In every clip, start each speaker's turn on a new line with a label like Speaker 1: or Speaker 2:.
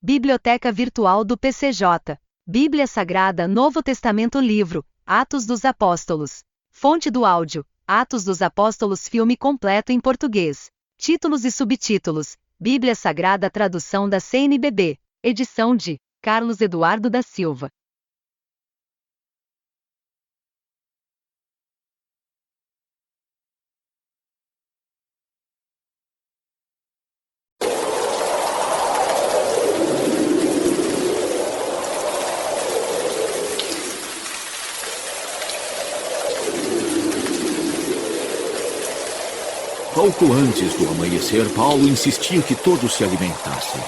Speaker 1: Biblioteca Virtual do PCJ. Bíblia Sagrada Novo Testamento Livro, Atos dos Apóstolos. Fonte do áudio, Atos dos Apóstolos filme completo em português. Títulos e subtítulos, Bíblia Sagrada tradução da CNBB. Edição de Carlos Eduardo da Silva.
Speaker 2: Pouco antes do amanhecer, Paulo insistia que todos se alimentassem.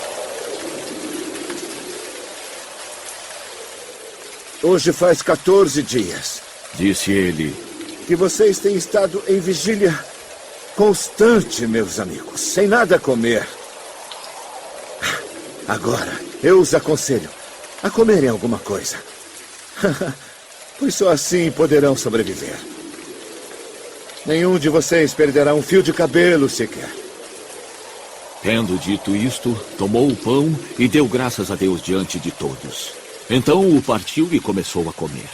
Speaker 3: Hoje faz 14 dias,
Speaker 2: disse ele,
Speaker 3: que vocês têm estado em vigília constante, meus amigos, sem nada comer. Agora, eu os aconselho a comerem alguma coisa, pois só assim poderão sobreviver. Nenhum de vocês perderá um fio de cabelo sequer.
Speaker 2: Tendo dito isto, tomou o pão e deu graças a Deus diante de todos. Então o partiu e começou a comer.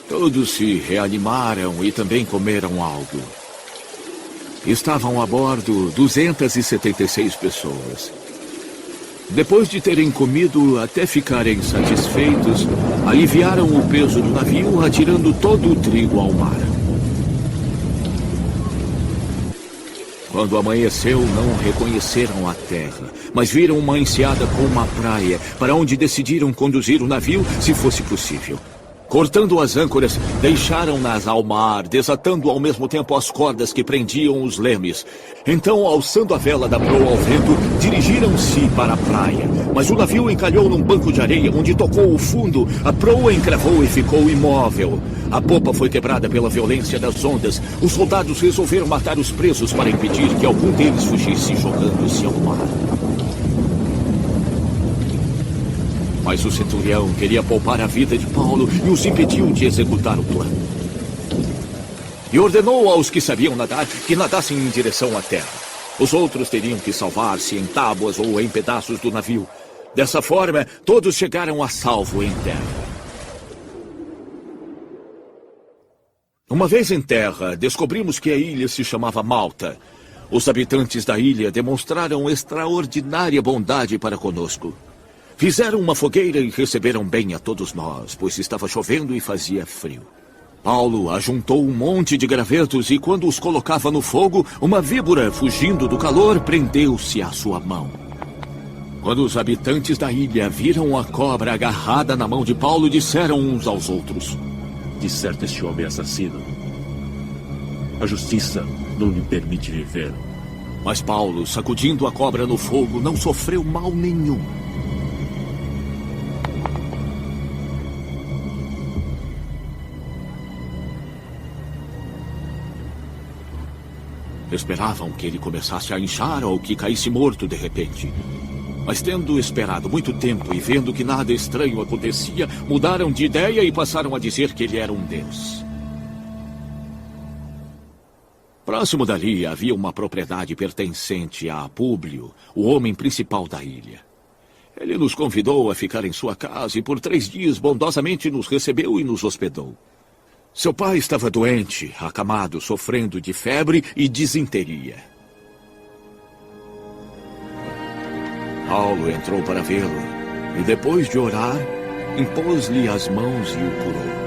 Speaker 2: Todos se reanimaram e também comeram algo. Estavam a bordo 276 pessoas. Depois de terem comido até ficarem satisfeitos, aliviaram o peso do navio atirando todo o trigo ao mar. Quando amanheceu, não reconheceram a terra, mas viram uma enseada com uma praia, para onde decidiram conduzir o navio, se fosse possível. Cortando as âncoras, deixaram-nas ao mar, desatando ao mesmo tempo as cordas que prendiam os lemes. Então, alçando a vela da proa ao vento, dirigiram-se para a praia. Mas o navio encalhou num banco de areia, onde tocou o fundo, a proa encravou e ficou imóvel. A popa foi quebrada pela violência das ondas. Os soldados resolveram matar os presos para impedir que algum deles fugisse jogando-se ao mar. Mas o centurião queria poupar a vida de Paulo e os impediu de executar o plano. E ordenou aos que sabiam nadar que nadassem em direção à terra. Os outros teriam que salvar-se em tábuas ou em pedaços do navio. Dessa forma, todos chegaram a salvo em terra. Uma vez em terra, descobrimos que a ilha se chamava Malta. Os habitantes da ilha demonstraram extraordinária bondade para conosco. Fizeram uma fogueira e receberam bem a todos nós, pois estava chovendo e fazia frio. Paulo ajuntou um monte de gravetos e, quando os colocava no fogo, uma víbora, fugindo do calor, prendeu-se à sua mão. Quando os habitantes da ilha viram a cobra agarrada na mão de Paulo, disseram uns aos outros:
Speaker 4: "De certo, este homem é assassino. A justiça não lhe permite viver."
Speaker 2: Mas Paulo, sacudindo a cobra no fogo, não sofreu mal nenhum. Esperavam que ele começasse a inchar ou que caísse morto de repente. Mas tendo esperado muito tempo e vendo que nada estranho acontecia, mudaram de ideia e passaram a dizer que ele era um deus. Próximo dali havia uma propriedade pertencente a Públio, o homem principal da ilha. Ele nos convidou a ficar em sua casa e por 3 dias bondosamente nos recebeu e nos hospedou. Seu pai estava doente, acamado, sofrendo de febre e disenteria. Paulo entrou para vê-lo e, depois de orar, impôs-lhe as mãos e o curou.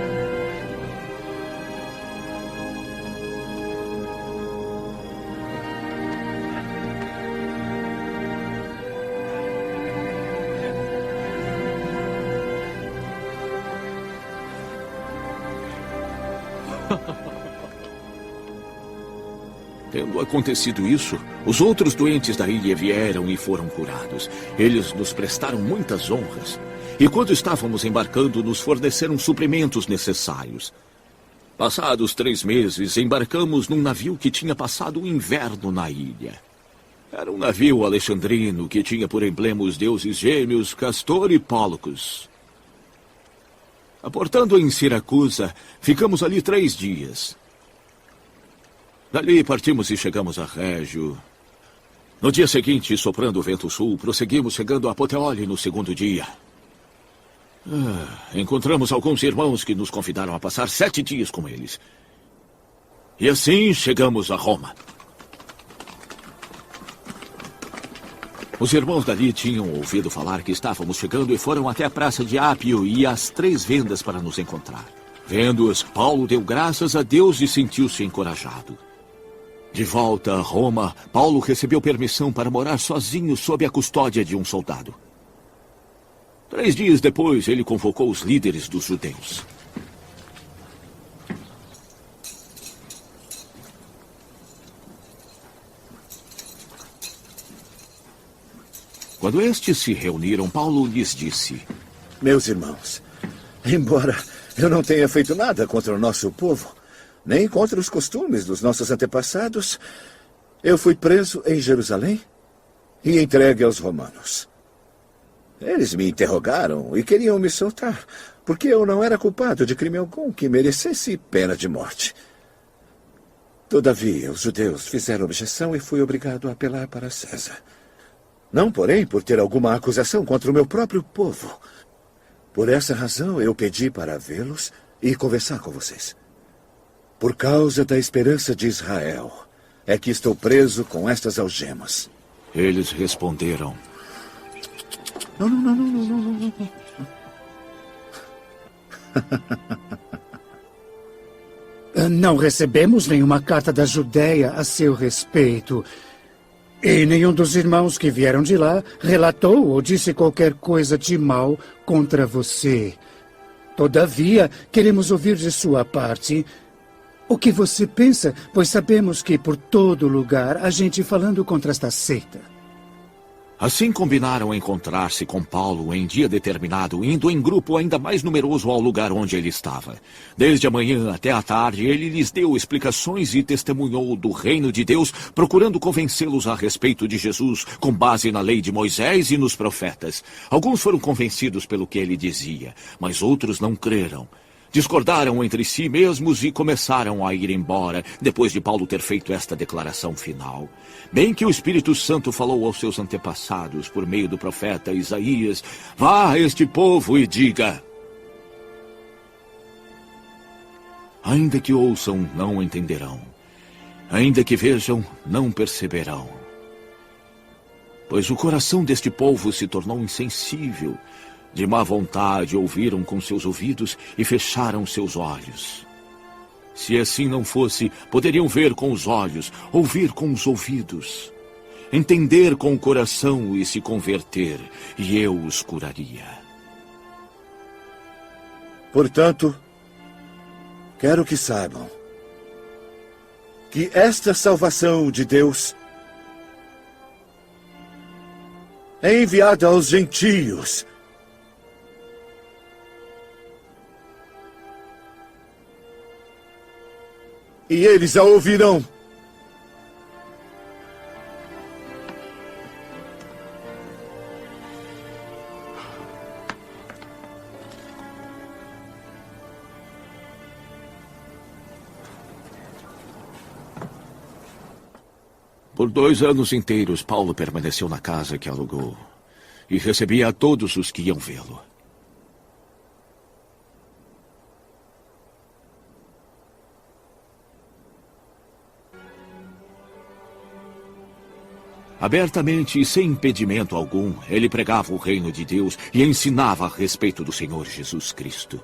Speaker 2: Tendo acontecido isso, os outros doentes da ilha vieram e foram curados. Eles nos prestaram muitas honras. E quando estávamos embarcando, nos forneceram suprimentos necessários. Passados 3 meses, embarcamos num navio que tinha passado o inverno na ilha. Era um navio alexandrino que tinha por emblema os deuses gêmeos Castor e Pólux. Aportando em Siracusa, ficamos ali 3 dias. Dali partimos e chegamos a Régio. No dia seguinte, soprando o vento sul, prosseguimos chegando a Puteoli no segundo dia. Encontramos alguns irmãos que nos convidaram a passar 7 dias com eles. E assim chegamos a Roma. Os irmãos dali tinham ouvido falar que estávamos chegando e foram até a praça de Ápio e às 3 vendas para nos encontrar. Vendo-os, Paulo deu graças a Deus e sentiu-se encorajado. De volta a Roma, Paulo recebeu permissão para morar sozinho sob a custódia de um soldado. 3 dias depois, ele convocou os líderes dos judeus. Quando estes se reuniram, Paulo lhes disse:
Speaker 3: Meus irmãos, embora eu não tenha feito nada contra o nosso povo, nem contra os costumes dos nossos antepassados, eu fui preso em Jerusalém e entregue aos romanos. Eles me interrogaram e queriam me soltar, porque eu não era culpado de crime algum que merecesse pena de morte. Todavia, os judeus fizeram objeção e fui obrigado a apelar para César. Não, porém, por ter alguma acusação contra o meu próprio povo. Por essa razão, eu pedi para vê-los e conversar com vocês. Por causa da esperança de Israel, é que estou preso com estas algemas.
Speaker 2: Eles responderam:
Speaker 3: Não.
Speaker 5: Não recebemos nenhuma carta da Judeia a seu respeito. E nenhum dos irmãos que vieram de lá relatou ou disse qualquer coisa de mal contra você. Todavia, queremos ouvir de sua parte o que você pensa, pois sabemos que por todo lugar há gente falando contra esta seita.
Speaker 2: Assim combinaram encontrar-se com Paulo em dia determinado, indo em grupo ainda mais numeroso ao lugar onde ele estava. Desde a manhã até a tarde, ele lhes deu explicações e testemunhou do reino de Deus, procurando convencê-los a respeito de Jesus, com base na lei de Moisés e nos profetas. Alguns foram convencidos pelo que ele dizia, mas outros não creram. Discordaram entre si mesmos e começaram a ir embora, depois de Paulo ter feito esta declaração final. Bem que o Espírito Santo falou aos seus antepassados, por meio do profeta Isaías: Vá a este povo e diga: ainda que ouçam, não entenderão. Ainda que vejam, não perceberão. Pois o coração deste povo se tornou insensível. De má vontade ouviram com seus ouvidos e fecharam seus olhos. Se assim não fosse, poderiam ver com os olhos, ouvir com os ouvidos, entender com o coração e se converter, e eu os curaria.
Speaker 3: Portanto, quero que saibam que esta salvação de Deus é enviada aos gentios. E eles a ouvirão.
Speaker 2: Por 2 anos inteiros, Paulo permaneceu na casa que alugou e recebia a todos os que iam vê-lo. Abertamente e sem impedimento algum, ele pregava o reino de Deus e ensinava a respeito do Senhor Jesus Cristo.